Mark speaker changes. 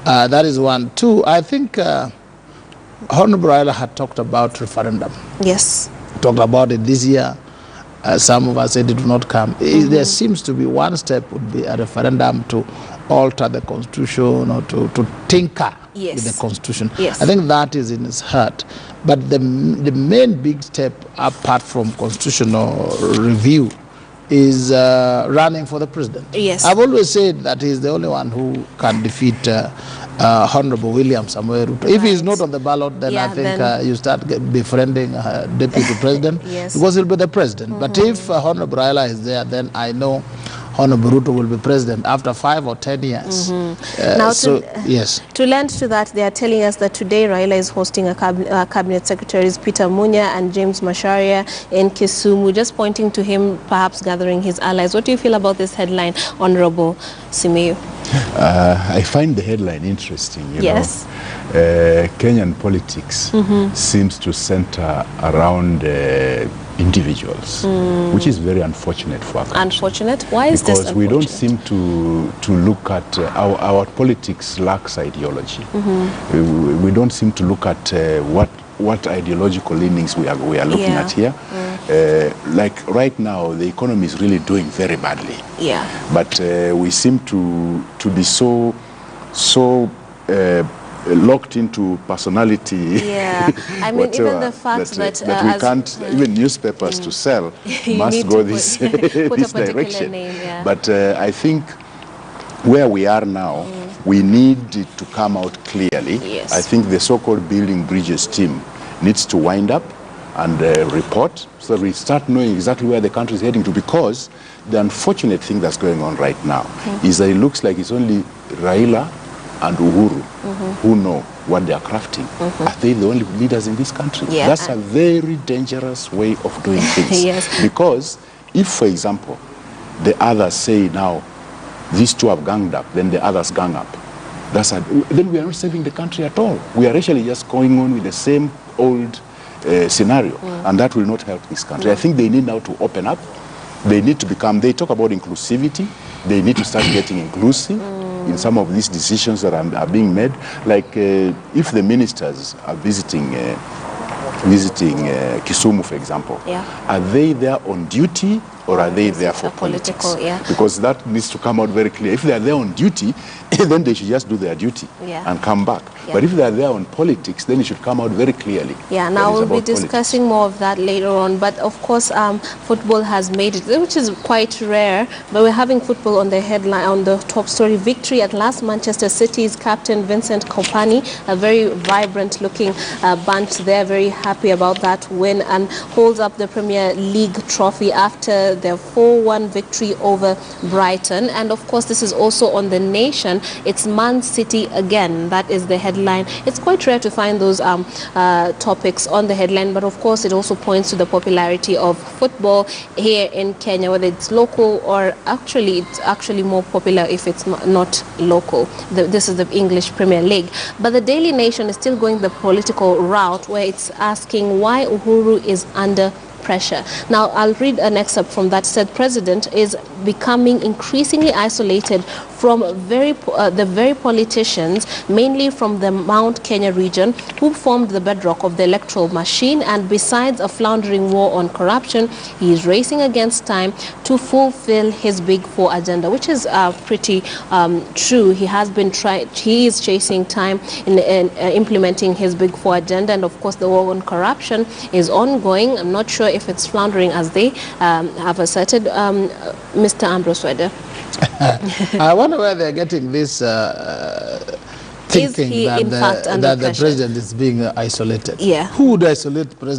Speaker 1: That is one. Two, I think Honorable Raila had talked about referendum.
Speaker 2: Yes.
Speaker 1: Talked about it this year. Some of us said it will not come. There seems to be one step would be a referendum to alter the constitution or to tinker with the constitution.
Speaker 2: Yes.
Speaker 1: I think that is in his heart. But the main big step apart from constitutional review is running for the president.
Speaker 2: Yes.
Speaker 1: I've always said that he's the only one who can defeat Honorable William Samoei Ruto. Right. If he's not on the ballot, then I think you start befriending deputy president because he'll be the president. But if Honorable Raila is there, then I know Honorable Ruto will be president after 5 or 10 years.
Speaker 2: Now, to lend to that, they are telling us that today Raila is hosting a cabinet secretaries, Peter Munya and James Macharia in Kisumu, just pointing to him perhaps gathering his allies. What do you feel about this headline, Honorable Simiyu?
Speaker 3: I find the headline interesting. You know, Kenyan politics seems to center around individuals, which is very unfortunate for us.
Speaker 2: Unfortunate? Why is this unfortunate?
Speaker 3: Because we don't seem to look at our politics lacks ideology. We don't seem to look at what ideological leanings we are looking at here. Like right now, the economy is really doing very badly. But we seem to be so locked into personality.
Speaker 2: I mean, even the fact that
Speaker 3: we can't, even newspapers to sell must go this direction. But I think where we are now, we need it to come out clearly. I think the so-called Building Bridges team needs to wind up and report so that we start knowing exactly where the country is heading to, because the unfortunate thing that's going on right now is that it looks like it's only Raila and Uhuru who know what they are crafting. Are they the only leaders in this country? That's a very dangerous way of doing things. Because if, for example, the others say now, these two have ganged up, then the others gang up, then we are not saving the country at all. We are actually just going on with the same old scenario, and that will not help this country. I think they need now to open up. They need to become, they talk about inclusivity, they need to start getting inclusive in some of these decisions that are being made. Like if the ministers are visiting Kisumu, for example, are they there on duty or are they there for politics? Because that needs to come out very clear. If they are there on duty, then they should just do their duty and come back. But if they are there on politics, then it should come out very clearly.
Speaker 2: Now we'll be discussing more of that later on. But of course, football has made it, which is quite rare. But we're having football on the headline, on the top story. Victory at last. Manchester City's captain Vincent Kompany, a very vibrant-looking bunch there, very happy about that win, and holds up the Premier League trophy after their 4-1 victory over Brighton. And of course, this is also on The Nation. It's Man City again. That is the headline. It's quite rare to find those topics on the headline, but of course it also points to the popularity of football here in Kenya, whether it's local or it's actually more popular if it's not local. This is the English Premier League. But the Daily Nation is still going the political route, where it's asking why Uhuru is under pressure. Now, I'll read an excerpt from that. Said president is becoming increasingly isolated from the very politicians, mainly from the Mount Kenya region, who formed the bedrock of the electoral machine. And besides a floundering war on corruption, he is racing against time to fulfill his Big Four agenda, which is pretty true. He is chasing time in implementing his Big Four agenda, and of course the war on corruption is ongoing. I'm not sure if it's floundering as they have asserted. Mr. Ambrose Wede.
Speaker 1: I wonder where they're getting this thinking that the president is being isolated.
Speaker 2: Yeah.
Speaker 1: Who would isolate the president?